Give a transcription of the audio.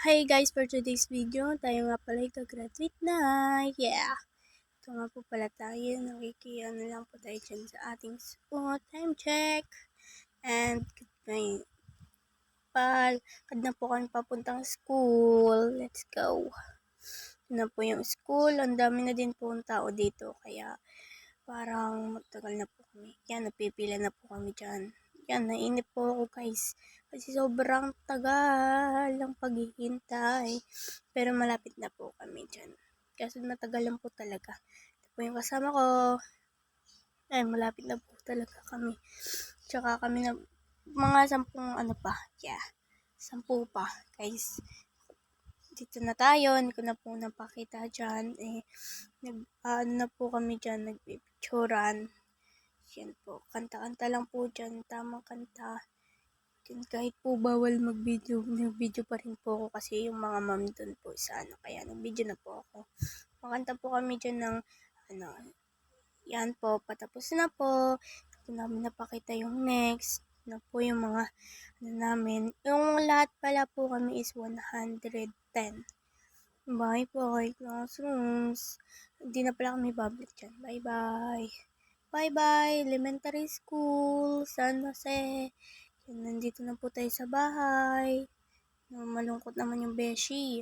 Hi guys, for today's video, tayo nga pala ika-graduate na. Yeah! Ito nga po pala tayo, nakikiano lang po tayo dyan sa ating time check. And ngayon, kad na po kami papuntang school. Let's go! Ito na po yung school, ang dami na din po ang tao dito, kaya parang matagal na po kami. Yan, napipila na po kami dyan. Yan, nainip po ako guys. Kasi sobrang tagal ang paghihintay. Pero malapit na po kami dyan. Kasi matagal lang po talaga. Ito po yung kasama ko. Ay, malapit na po talaga kami. Tsaka kami na, mga 10 pa. Yeah, 10 pa guys. Dito na tayo. Hindi ko na po napakita dyan. Na po kami dyan. Nagpipicturan. Yan po. Kanta-kanta lang po dyan. Tamang kanta. Kahit po bawal mag-video, nag-video pa rin po ako kasi yung mga ma'am doon po sa kaya nag-video na po ako. Makanta po kami dyan ng yan po, patapos na po. Ito namin napakita yung next na po yung mga namin. Yung lahat pala po kami is 110. Bye-bye classrooms. Hindi na pala kami babalik dyan. Bye-bye. Bye-bye elementary school, San Jose. Yan, nandito na po tayo sa bahay. Malungkot naman yung beshi.